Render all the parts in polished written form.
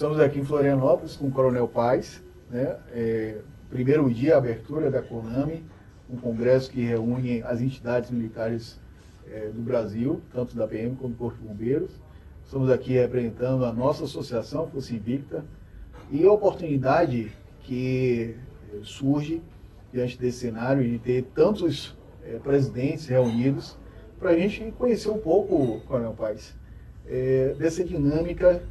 Estamos aqui em Florianópolis com o Coronel Paes, né? Primeiro dia, a abertura da CONAMI, um congresso que reúne as entidades militares do Brasil, tanto da PM como do Corpo de Bombeiros. Estamos aqui representando a nossa associação, Força Invicta, e a oportunidade que surge diante desse cenário de ter tantos presidentes reunidos para a gente conhecer um pouco, Coronel Paes, dessa dinâmica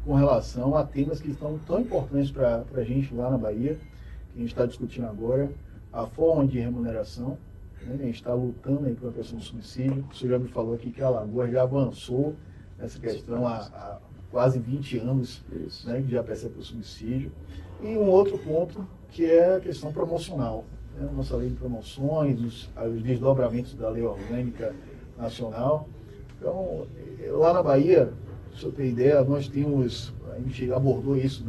com relação a temas que estão tão importantes para a gente lá na Bahia, que a gente está discutindo agora, a forma de remuneração, né? A gente está lutando aí pela questão do subsídio. O senhor já me falou aqui que a Alagoas já avançou nessa questão há quase 20 anos, né, que já percebe o subsídio. E um outro ponto que é a questão promocional, né? A nossa lei de promoções, os desdobramentos da lei orgânica nacional. Então, lá na Bahia, para o senhor ter ideia, nós temos, a gente abordou isso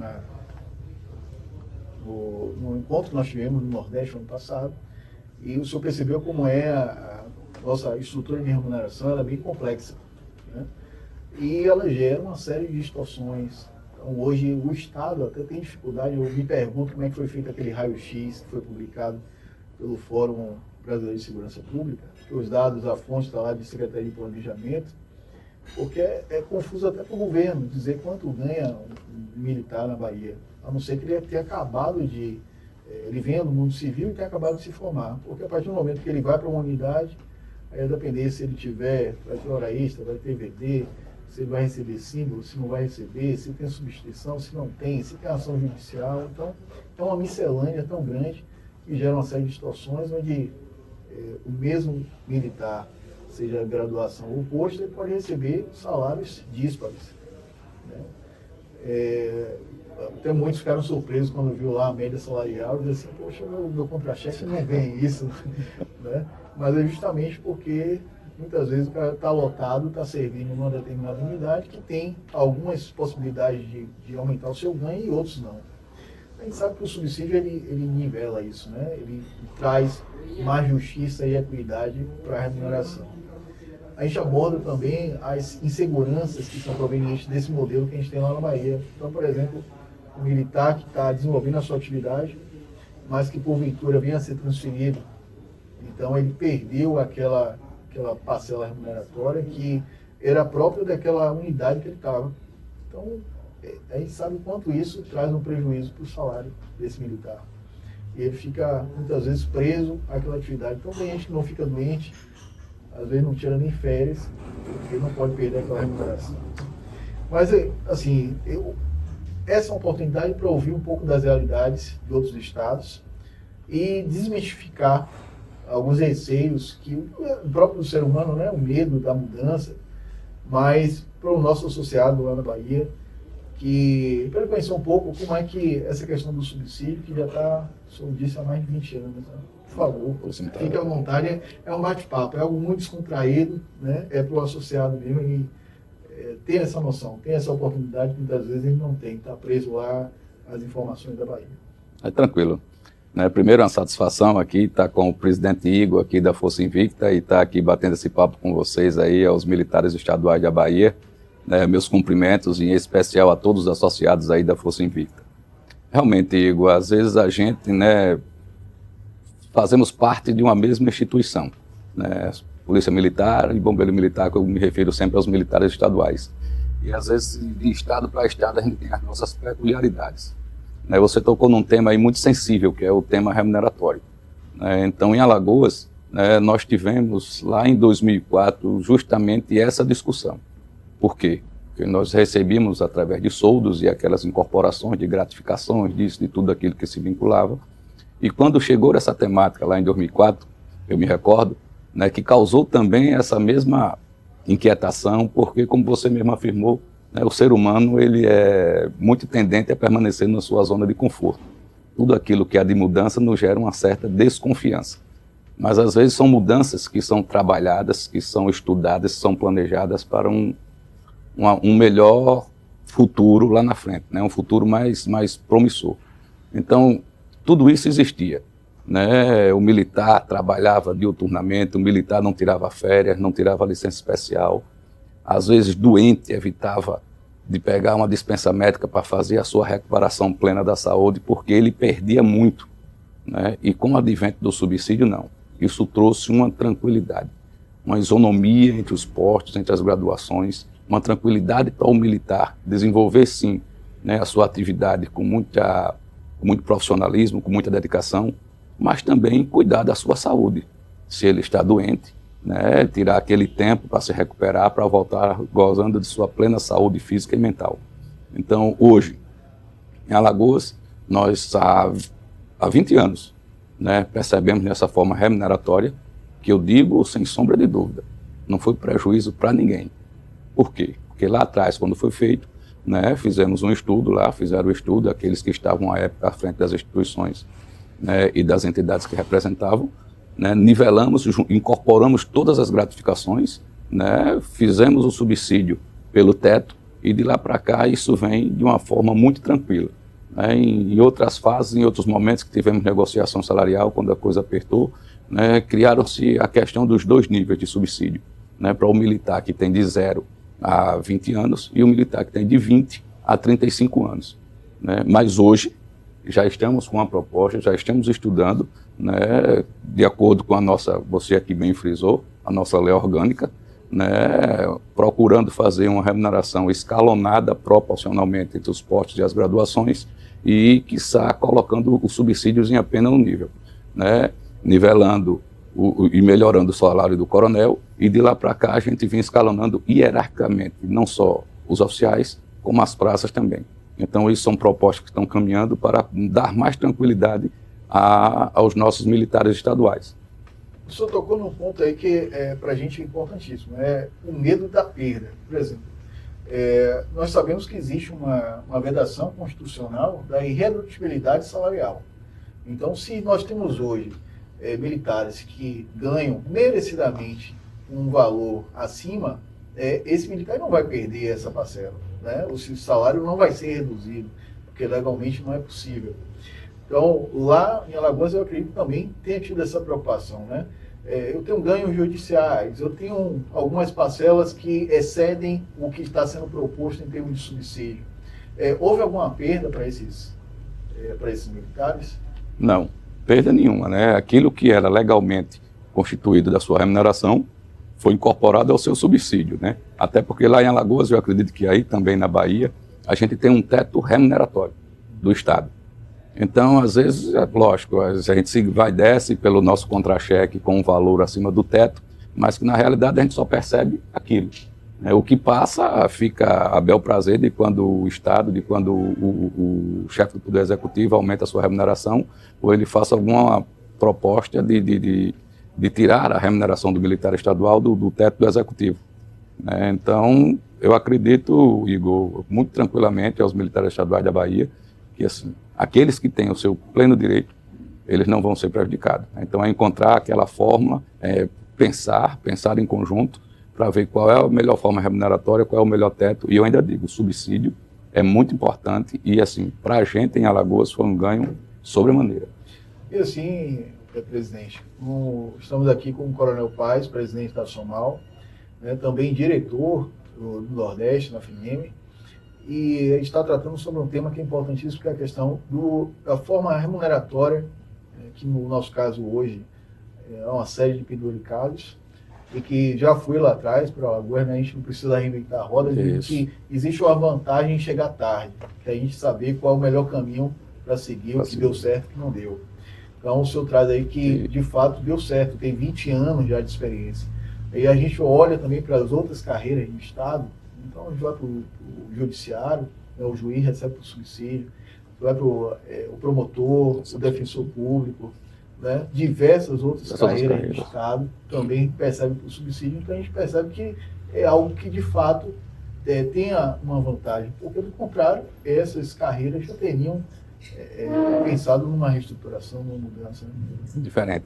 no encontro que nós tivemos no Nordeste ano passado, e o senhor percebeu como a nossa estrutura de remuneração, ela é bem complexa, né? E ela gera uma série de distorções. Então, hoje o Estado até tem dificuldade, eu me pergunto como é que foi feito aquele raio-x que foi publicado pelo Fórum Brasileiro de Segurança Pública, que os dados, a fonte está lá de Secretaria de Planejamento, porque é confuso até para o governo dizer quanto ganha um militar na Bahia, a não ser que ele tenha acabado ele venha do mundo civil e tenha acabado de se formar, porque a partir do momento que ele vai para uma unidade, aí a depender se ele vai ter hora extra, vai ter VD, se ele vai receber símbolo, se não vai receber, se tem substituição, se não tem, se tem ação judicial. Então, é uma miscelânea tão grande que gera uma série de distorções onde o mesmo militar, seja graduação ou posto, ele pode receber salários díspares, né? Até muitos ficaram surpresos quando viu lá a média salarial e diziam assim, poxa, meu contra-cheque não vem isso, né? Mas é justamente porque muitas vezes o cara está lotado, está servindo numa determinada unidade que tem algumas possibilidades de aumentar o seu ganho e outros não. A gente sabe que o subsídio ele nivela isso, né? Ele traz mais justiça e equidade para a remuneração. A gente aborda também as inseguranças que são provenientes desse modelo que a gente tem lá na Bahia. Então, por exemplo, o militar que está desenvolvendo a sua atividade, mas que porventura venha a ser transferido, então ele perdeu aquela parcela remuneratória que era própria daquela unidade que ele estava. Então, a gente sabe o quanto isso traz um prejuízo para o salário desse militar. E ele fica, muitas vezes, preso àquela atividade. Então, tem gente que não fica doente, às vezes não tira nem férias, porque não pode perder aquela remuneração. Mas, assim, essa é uma oportunidade para ouvir um pouco das realidades de outros estados e desmistificar alguns receios que o próprio ser humano, né, o medo da mudança, mas para o nosso associado lá na Bahia, para ele conhecer um pouco como é que essa questão do subsídio, que já está, o senhor disse, há mais de 20 anos, né? Por favor, fique à vontade, é um bate-papo, é algo muito descontraído, né? É para o associado mesmo e ter essa noção, ter essa oportunidade que muitas vezes ele não tem, está preso lá às informações da Bahia. É tranquilo. Primeiro, uma satisfação aqui estar com o presidente Igor aqui da Força Invicta e estar aqui batendo esse papo com vocês aí, aos militares estaduais da Bahia. Meus cumprimentos, em especial a todos os associados aí da Força Invicta. Realmente, Igor, às vezes a gente, fazemos parte de uma mesma instituição, Polícia Militar e Bombeiro Militar, que eu me refiro sempre aos militares estaduais. E às vezes, de estado para estado, a gente tem as nossas peculiaridades. Você tocou num tema aí muito sensível, que é o tema remuneratório. Então, em Alagoas, nós tivemos lá em 2004 justamente essa discussão. Por quê? Porque nós recebíamos através de soldos e aquelas incorporações de gratificações, de tudo aquilo que se vinculava. E quando chegou essa temática lá em 2004, eu me recordo, que causou também essa mesma inquietação, porque, como você mesmo afirmou, o ser humano ele é muito tendente a permanecer na sua zona de conforto. Tudo aquilo que há de mudança nos gera uma certa desconfiança. Mas, às vezes, são mudanças que são trabalhadas, que são estudadas, são planejadas para um melhor futuro lá na frente, um futuro mais promissor. Então, tudo isso existia. O militar trabalhava diuturnamente, o militar não tirava férias, não tirava licença especial, às vezes doente, evitava de pegar uma dispensa médica para fazer a sua recuperação plena da saúde, porque ele perdia muito, né? E com o advento do subsídio, não. Isso trouxe uma tranquilidade, uma isonomia entre os postos, entre as graduações, uma tranquilidade para o militar desenvolver, sim, né, a sua atividade com muito profissionalismo, com muita dedicação, mas também cuidar da sua saúde. Se ele está doente, né, tirar aquele tempo para se recuperar, para voltar gozando de sua plena saúde física e mental. Então, hoje, em Alagoas, nós há 20 anos, né, percebemos nessa forma remuneratória, que eu digo sem sombra de dúvida, não foi prejuízo para ninguém. Por quê? Porque lá atrás, quando foi feito, né, fizemos um estudo lá, fizeram o estudo, aqueles que estavam à época à frente das instituições, né, e das entidades que representavam, né, nivelamos, incorporamos todas as gratificações, né, fizemos o subsídio pelo teto e de lá para cá isso vem de uma forma muito tranquila. Né, em outras fases, em outros momentos que tivemos negociação salarial, quando a coisa apertou, né, criaram-se a questão dos 2 níveis de subsídio, né, para o militar que tem de 0 a 20 anos e o militar que tem de 20 a 35 anos. Né, mas hoje já estamos com uma proposta, já estamos estudando, né, de acordo com a nossa, você aqui bem frisou, a nossa lei orgânica, né, procurando fazer uma remuneração escalonada proporcionalmente entre os postos e as graduações e, quiçá, colocando os subsídios em apenas um nível, né, nivelando e melhorando o salário do coronel, e de lá para cá a gente vem escalonando hierarquicamente, não só os oficiais, como as praças também. Então, isso são propostas que estão caminhando para dar mais tranquilidade aos nossos militares estaduais. O senhor tocou num ponto aí que para a gente é importantíssimo, é o medo da perda. Por exemplo, nós sabemos que existe uma vedação constitucional da irredutibilidade salarial. Então, se nós temos hoje militares que ganham merecidamente um valor acima, esse militar não vai perder essa parcela, né? O salário não vai ser reduzido, porque legalmente não é possível. Então, lá em Alagoas, eu acredito que também tenha tido essa preocupação, né? Eu tenho ganhos judiciais, eu tenho algumas parcelas que excedem o que está sendo proposto em termos de subsídio. Houve alguma perda para esses militares? Não, perda nenhuma, né? Aquilo que era legalmente constituído da sua remuneração foi incorporado ao seu subsídio, né? Até porque lá em Alagoas, eu acredito que aí também na Bahia, a gente tem um teto remuneratório do Estado. Então, às vezes, lógico, a gente vai e desce pelo nosso contra-cheque com um valor acima do teto, mas que na realidade a gente só percebe aquilo. O que passa fica a bel prazer de quando o Estado, de quando o chefe do Poder Executivo aumenta a sua remuneração, ou ele faça alguma proposta de tirar a remuneração do militar estadual do teto do Executivo. Então, eu acredito, Igor, muito tranquilamente aos militares estaduais da Bahia, que assim, aqueles que têm o seu pleno direito, eles não vão ser prejudicados. Então, é encontrar aquela forma, pensar em conjunto, para ver qual é a melhor forma remuneratória, qual é o melhor teto. E eu ainda digo, o subsídio é muito importante e, assim, para a gente em Alagoas foi um ganho sobremaneira. E assim, presidente, estamos aqui com o Coronel Paes, presidente da SOMAL, né, também diretor do Nordeste, na FINEM, e a gente está tratando sobre um tema que é importantíssimo, que é a questão da forma remuneratória, que no nosso caso hoje é uma série de penduricados, e que já foi lá atrás para o Alagoas, né? A gente não precisa reinventar a roda, que existe uma vantagem em chegar tarde, que é a gente saber qual é o melhor caminho para seguir, o que deu certo e o que não deu. Então o senhor traz aí que de fato deu certo, tem 20 anos já de experiência. E a gente olha também para as outras carreiras do Estado, então a gente vai para o Judiciário, né? O juiz recebe o subsídio, vai para o promotor, o defensor público, né? Diversas outras carreiras do Estado também percebem o subsídio, então a gente percebe que é algo que de fato tenha uma vantagem, porque do contrário, essas carreiras já teriam pensado numa reestruturação, numa mudança. Né? Diferente.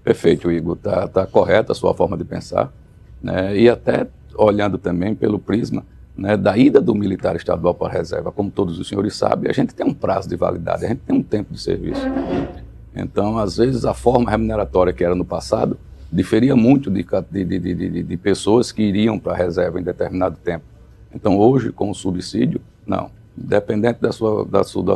Perfeito, Igor, tá correta a sua forma de pensar, né? E até olhando também pelo prisma, né, da ida do militar estadual para a reserva, como todos os senhores sabem, a gente tem um prazo de validade, a gente tem um tempo de serviço. Então, às vezes, a forma remuneratória que era no passado diferia muito de pessoas que iriam para a reserva em determinado tempo. Então, hoje, com o subsídio, não. Independente da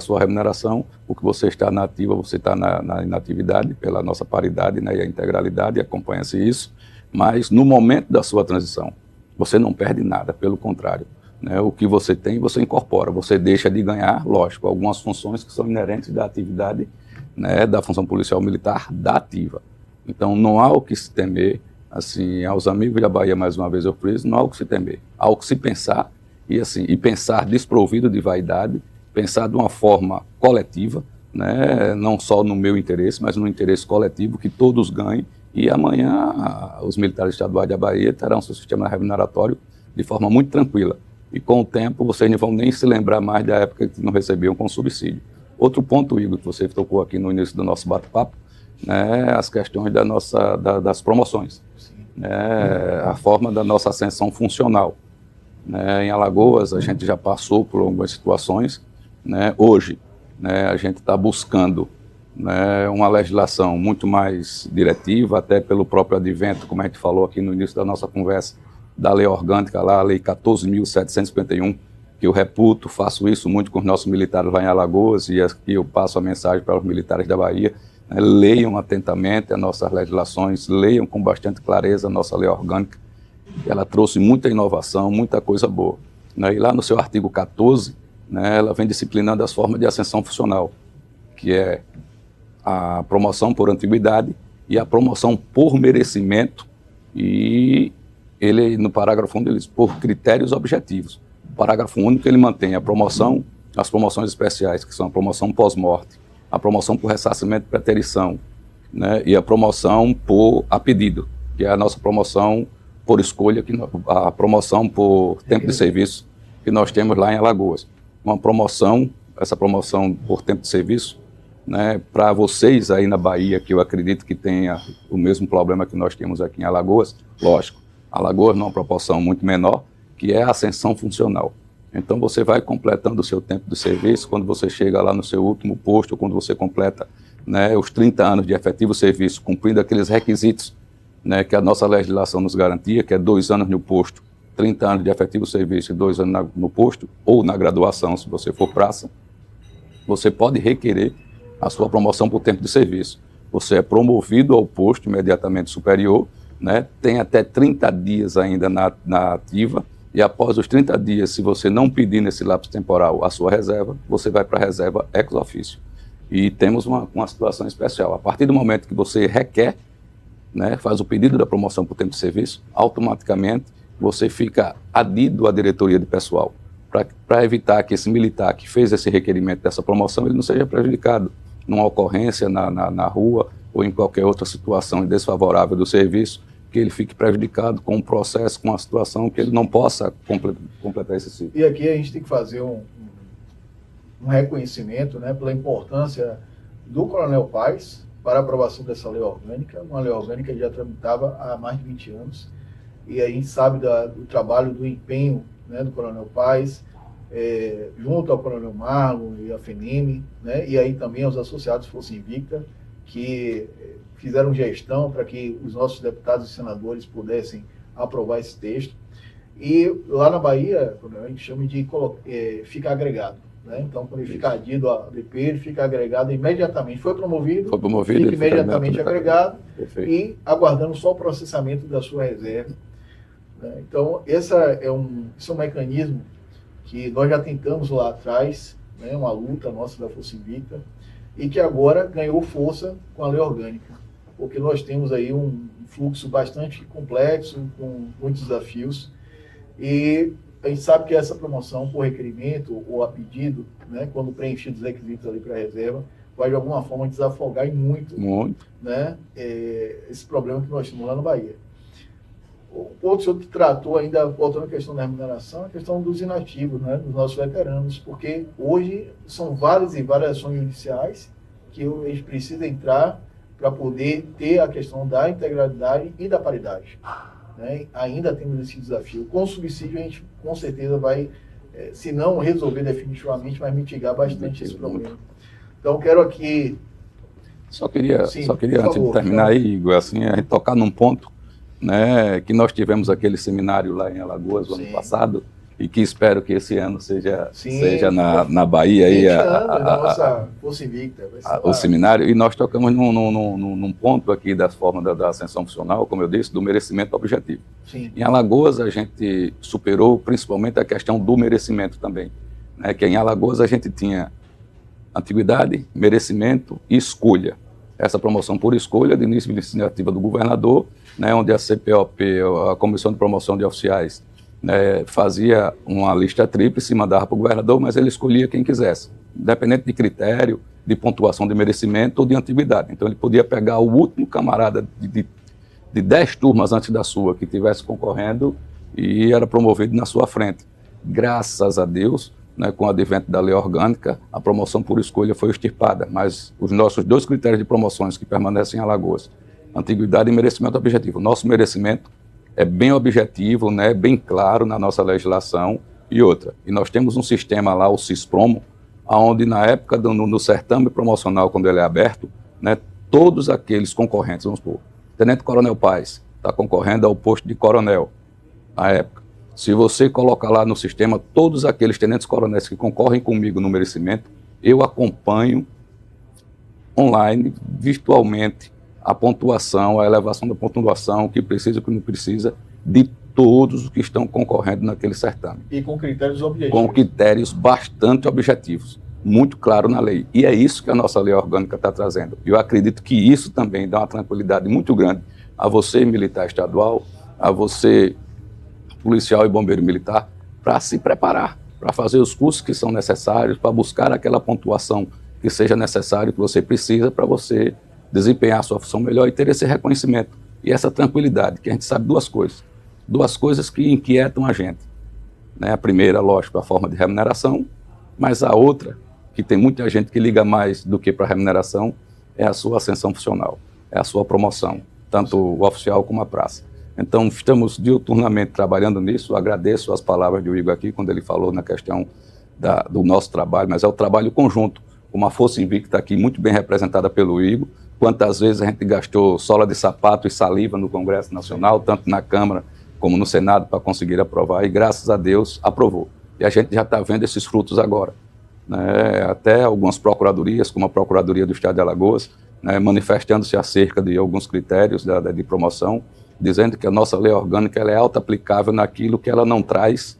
sua remuneração, o que você está na ativa, você está na inatividade, pela nossa paridade, né, e a integralidade, acompanha-se isso, mas no momento da sua transição, você não perde nada, pelo contrário. Né, o que você tem, você incorpora, você deixa de ganhar, lógico, algumas funções que são inerentes da atividade, né, da função policial militar da ativa. Então, não há o que se temer, assim, aos amigos da Bahia, mais uma vez eu friso, não há o que se temer, há o que se pensar, e pensar desprovido de vaidade, pensar de uma forma coletiva, né, não só no meu interesse, mas no interesse coletivo, que todos ganhem, e amanhã os militares estaduais da Bahia terão seu sistema remuneratório de forma muito tranquila. E com o tempo, vocês não vão nem se lembrar mais da época que não recebiam com subsídio. Outro ponto, Igor, que você tocou aqui no início do nosso bate-papo, né, as questões das promoções, né, a forma da nossa ascensão funcional. Né, em Alagoas, a gente já passou por algumas situações, né, hoje, né, a gente está buscando, né, uma legislação muito mais diretiva, até pelo próprio advento, como a gente falou aqui no início da nossa conversa, da lei orgânica, lá, a lei 14.751, que eu reputo, faço isso muito com os nossos militares lá em Alagoas, e aqui eu passo a mensagem para os militares da Bahia, né, leiam atentamente as nossas legislações, leiam com bastante clareza a nossa lei orgânica. Ela trouxe muita inovação, muita coisa boa. Né? E lá no seu artigo 14, né, ela vem disciplinando as formas de ascensão funcional, que é a promoção por antiguidade e a promoção por merecimento, e ele, no parágrafo 1, ele diz, por critérios objetivos. O parágrafo único, ele mantém a promoção, as promoções especiais, que são a promoção pós-morte, a promoção por ressarcimento e preterição, né, e a promoção por a pedido, que é a nossa promoção por escolha, a promoção por tempo de serviço que nós temos lá em Alagoas. Uma promoção, essa promoção por tempo de serviço, né, para vocês aí na Bahia, que eu acredito que tenha o mesmo problema que nós temos aqui em Alagoas, lógico, Alagoas numa proporção muito menor, que é a ascensão funcional. Então você vai completando o seu tempo de serviço, quando você chega lá no seu último posto, quando você completa, né, os 30 anos de efetivo serviço, cumprindo aqueles requisitos, né, que a nossa legislação nos garantia, que é 2 anos no posto, 30 anos de efetivo serviço e 2 anos no posto, ou na graduação, se você for praça, você pode requerer a sua promoção por tempo de serviço. Você é promovido ao posto imediatamente superior, né, tem até 30 dias ainda na ativa, e após os 30 dias, se você não pedir nesse lapso temporal a sua reserva, você vai para a reserva ex officio. E temos uma situação especial. A partir do momento que você requer, né, faz o pedido da promoção por tempo de serviço, automaticamente você fica adido à diretoria de pessoal, para evitar que esse militar que fez esse requerimento dessa promoção, ele não seja prejudicado numa ocorrência na rua ou em qualquer outra situação desfavorável do serviço, que ele fique prejudicado com um processo, com uma situação que ele não possa completar esse ciclo. E aqui a gente tem que fazer um reconhecimento, né, pela importância do Coronel Paes para a aprovação dessa lei orgânica, uma lei orgânica que já tramitava há mais de 20 anos, e a gente sabe do trabalho, do empenho, né, do Coronel Paes, junto ao Coronel Marlon e a FENIME, né, e aí também aos associados Força Invicta, que fizeram gestão para que os nossos deputados e senadores pudessem aprovar esse texto. E lá na Bahia, a gente chama de fica agregado. Né? Então, quando ele fica adido a DP, ele fica agregado imediatamente. Foi promovido fica imediatamente agregado. Perfeito. E aguardando só o processamento da sua reserva. Né? Então, esse é um mecanismo que nós já tentamos lá atrás, né? Uma luta nossa da Força Invicta, e que agora ganhou força com a lei orgânica, porque nós temos aí um fluxo bastante complexo, com muitos desafios, e a gente sabe que essa promoção por requerimento ou a pedido, né, quando preenchidos os requisitos ali para a reserva, vai de alguma forma desafogar muito. Né, esse problema que nós temos lá na Bahia. O outro senhor que tratou ainda, voltando à questão da remuneração, a questão dos inativos, né, dos nossos veteranos, porque hoje são várias e várias ações judiciais que a gente precisa entrar para poder ter a questão da integralidade e da paridade. Né? Ainda temos esse desafio. Com o subsídio, a gente com certeza vai, se não resolver definitivamente, vai mitigar bastante esse problema. Então, quero aqui... Só queria antes de terminar aí, Igor, assim, a gente tocar num ponto, né, que nós tivemos aquele seminário lá em Alagoas no ano passado, e que espero que esse ano seja Sim, na Bahia. 20 Aí, anos da nossa Força Invicta. Vai ser o seminário, e nós tocamos num ponto aqui da forma da ascensão funcional, como eu disse, do merecimento objetivo. Sim. Em Alagoas, a gente superou principalmente a questão do merecimento também, né? Que em Alagoas a gente tinha antiguidade, merecimento e escolha. Essa promoção por escolha, de início de iniciativa do governador, né, onde a CPOP, a Comissão de Promoção de Oficiais, né, fazia uma lista tríplice, mandava para o governador, mas ele escolhia quem quisesse, independente de critério, de pontuação de merecimento ou de antiguidade. Então ele podia pegar o último camarada de 10 turmas antes da sua que estivesse concorrendo e era promovido na sua frente. Graças a Deus, né, com o advento da lei orgânica, a promoção por escolha foi extirpada, mas os nossos 2 critérios de promoções que permanecem em Alagoas, antiguidade e merecimento objetivo. Nosso merecimento é bem objetivo, né, bem claro na nossa legislação e outra. E nós temos um sistema lá, o CISPROMO, onde na época no certame promocional, quando ele é aberto, né, todos aqueles concorrentes, vamos supor, Tenente Coronel Paes está concorrendo ao posto de coronel na época. Se você colocar lá no sistema todos aqueles tenentes coronéis que concorrem comigo no merecimento, eu acompanho online, virtualmente, a pontuação, a elevação da pontuação, o que precisa e o que não precisa, de todos os que estão concorrendo naquele certame. E com critérios objetivos. Com critérios bastante objetivos, muito claro na lei. E é isso que a nossa lei orgânica está trazendo. Eu acredito que isso também dá uma tranquilidade muito grande a você, militar estadual, a você, policial e bombeiro militar, para se preparar, para fazer os cursos que são necessários, para buscar aquela pontuação que seja necessário, que você precisa, para você desempenhar a sua função melhor e ter esse reconhecimento e essa tranquilidade, que a gente sabe duas coisas que inquietam a gente, né? A primeira, lógico, a forma de remuneração, mas a outra, que tem muita gente que liga mais do que para a remuneração, é a sua ascensão funcional, é a sua promoção, tanto o oficial como a praça. Então, estamos diuturnamente trabalhando nisso. Agradeço as palavras do Igor aqui, quando ele falou na questão do nosso trabalho, mas é o trabalho conjunto, como a Força Invicta aqui, muito bem representada pelo Igor. Quantas vezes a gente gastou sola de sapato e saliva no Congresso Nacional, tanto na Câmara como no Senado, para conseguir aprovar, e graças a Deus aprovou. E a gente já está vendo esses frutos agora, né? Até algumas procuradorias, como a Procuradoria do Estado de Alagoas, né, manifestando-se acerca de alguns critérios de promoção, dizendo que a nossa lei orgânica ela é auto-aplicável naquilo que ela não traz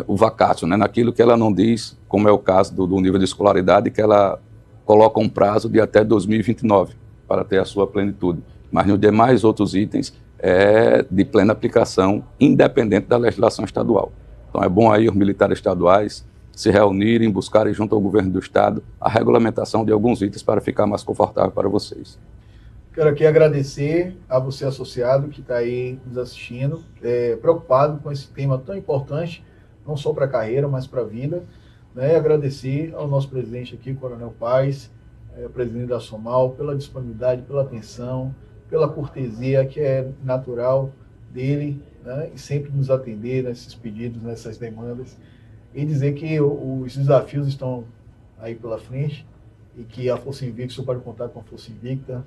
o vacácio, né? Naquilo que ela não diz, como é o caso do nível de escolaridade, que ela coloca um prazo de até 2029 para ter a sua plenitude. Mas nos demais outros itens é de plena aplicação, independente da legislação estadual. Então é bom aí os militares estaduais se reunirem, buscarem junto ao governo do estado a regulamentação de alguns itens para ficar mais confortável para vocês. Quero aqui agradecer a você, associado, que está aí nos assistindo, preocupado com esse tema tão importante, não só para a carreira, mas para a vida. Né? Agradecer ao nosso presidente aqui, Coronel Paes, presidente da SOMAL, pela disponibilidade, pela atenção, pela cortesia que é natural dele, né? E sempre nos atender nesses pedidos, nessas demandas, e dizer que os desafios estão aí pela frente e que a Força Invicta, você pode contar com a Força Invicta,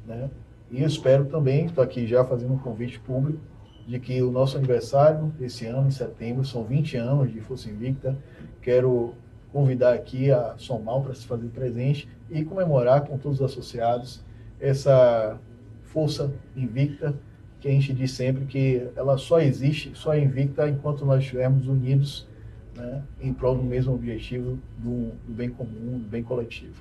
né? E eu espero também, estou aqui já fazendo um convite público, de que o nosso aniversário, esse ano, em setembro, são 20 anos de Força Invicta. Quero convidar aqui a SOMAL para se fazer presente e comemorar com todos os associados essa Força Invicta, que a gente diz sempre que ela só existe, só é invicta enquanto nós estivermos unidos, né, em prol do mesmo objetivo, do bem comum, do bem coletivo.